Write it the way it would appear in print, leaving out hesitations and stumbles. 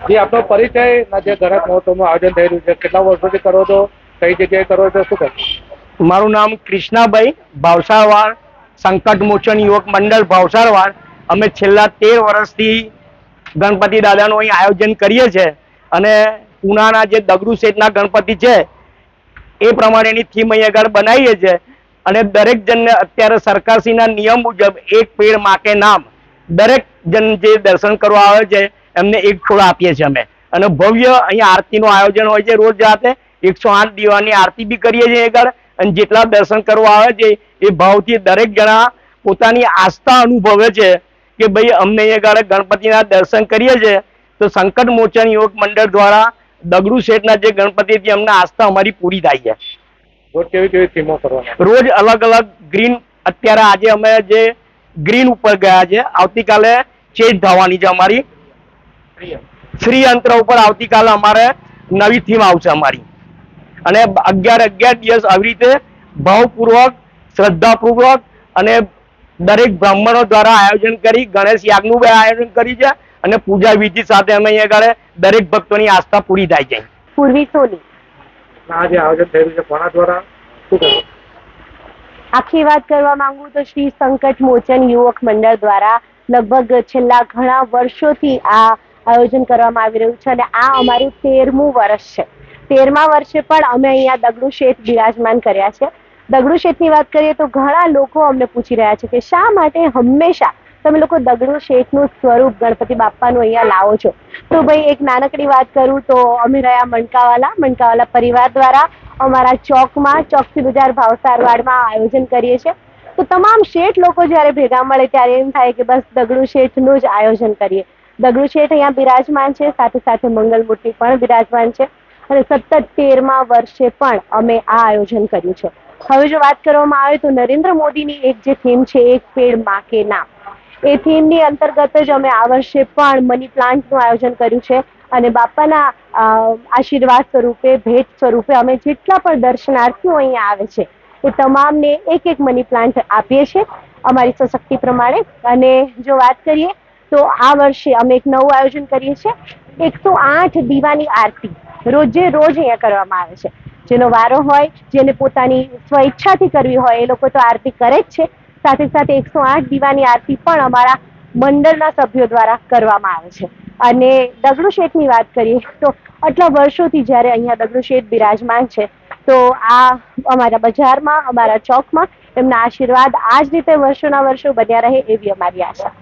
જે આપનો પરિચય ના જે ગણેશ મહોત્સવનું આયોજન થઈ રહ્યું છે, કેટલા વર્ષોથી કરો છો, કઈ જગ્યાએ કરો છો, શું કરો? મારું નામ કૃષ્ણાભાઈ ભાવસારવાડ, સંકટ મોચન યુવક મંડળ ભાવસારવાડ. અમે છેલ્લા 13 વર્ષથી ગણપતિ દાદાનું અહીં આયોજન કરીએ છીએ અને ઉનાના જે દગડુ શેઠના ગણપતિ છે એ પ્રમાણેની થીમ અહીં આગળ બનાવીએ છીએ અને દરેક જણને અત્યારે સરકારશ્રીના નિયમ મુજબ એક પેડ માં કે નામ દરેક જણ જે દર્શન કરવા આવે છે એમને એક છોડ આપીએ છીએ અમે. અને ભવ્ય અહીંયા આરતીનું આયોજન હોય છે. રોજ રાતે 108 દીવાની આરતી બી કરીએ છીએ આગળ. અને જેટલા દર્શન કરવા આવે છે એ ભાવથી દરેક જણા પોતાની આસ્થા અનુભવે છે કે ભાઈ અમને અહીંયા આગળ ગણપતિના દર્શન કરીએ છીએ તો સંકટ મોચન યુવક મંડળ દ્વારા દગડુ શેઠના જે ગણપતિથી અમને આસ્થા અમારી પૂરી થાય છે. રોજ કેવી કેવી થીમો કરવાના? રોજ અલગ અલગ ગ્રીન, અત્યારે આજે અમે જે ગ્રીન ઉપર ગયા છે, આવતીકાલે ચેન્જ થવાની છે અમારી શ્રી યંત્ર ઉપર. આવતીકાલે અમારે નવી થીમ આવશે અમારી અને 11 દિવસ આવી રીતે ભાવપૂર્વક, શ્રદ્ધાપૂર્વક અને દરેક બ્રાહ્મણો દ્વારા આયોજન કરી ગણેશ યાગનું બી આયોજન કરી છે અને પૂજા વિધિ સાથે અમે અહીંયા આગળ દરેક ભક્તોની આસ્થા પૂરી થાય છે. પૂર્વી સોની આ જે આયોજન થઈ રહ્યું છે કોના દ્વારા, શું કરો? આખી વાત કરવા માંગુ તો શ્રી સંકટ મોચન યુવક મંડળ દ્વારા લગભગ છેલ્લા ઘણા વર્ષોથી આ આયોજન કરવામાં આવી રહ્યું છે અને આ અમારું 13મું વર્ષ છે. 13મા વર્ષે પણ અમે અહીંયા દગડુ શેઠ બિરાજમાન કર્યા છે. દગડુ શેઠની વાત કરીએ તો ઘણા લોકો અમને પૂછી રહ્યા છે કે શા માટે હંમેશા તમે લોકો દગડુ શેઠનું સ્વરૂપ ગણપતિ બાપ્પાનું અહીંયા લાવો છો? તો ભાઈ એક નાનકડી વાત કરું તો અમે રહ્યા મણકાવાલા પરિવાર દ્વારા અમારા ચોકથી બજાર ભાવસારવાડમાં આયોજન કરીએ છીએ. તો તમામ શેઠ લોકો જ્યારે ભેગા મળે ત્યારે એમ થાય કે બસ દગડુ શેઠનું જ આયોજન કરીએ. દગડુ શેઠ અહીંયા બિરાજમાન છે, સાથે સાથે મંગલમૂર્તિ પણ બિરાજમાન છે અને સતત 13મા વર્ષે પણ અમે આ આયોજન કર્યું છે. હવે જો વાત કરવામાં આવે તો નરેન્દ્ર મોદીની એક જે થીમ છે, એક પેડ માં કે નામ, એ થીમની અંતર્ગત જ અમે આ વર્ષે પણ મની પ્લાન્ટનું આયોજન કર્યું છે અને બાપાના આશીર્વાદ સ્વરૂપે, ભેટ સ્વરૂપે અમે જેટલા પણ દર્શનાર્થીઓ અહીંયા આવે છે એ તમામને એક મની પ્લાન્ટ આપીએ છીએ અમારી સશક્તિ પ્રમાણે. અને જો વાત કરીએ તો આ વર્ષે અમે એક નવું આયોજન કરીએ છીએ. 108 દીવાની આરતી રોજે રોજ અહીંયા કરવામાં આવે છે. જેનો વારો હોય, જેને પોતાની સ્વઈચ્છાથી કરવી હોય એ લોકો તો આરતી કરે જ છે, સાથે સાથે 108 દીવાની આરતી પણ અમારા મંડળના સભ્યો દ્વારા કરવામાં આવે છે. અને દગડુ શેઠની વાત કરીએ તો આટલા વર્ષોથી જ્યારે અહીંયા દગડુ શેઠ બિરાજમાન છે તો આ અમારા બજારમાં, અમારા ચોકમાં એમના આશીર્વાદ આ જ રીતે વર્ષોના વર્ષો બન્યા રહે એવી અમારી આશા.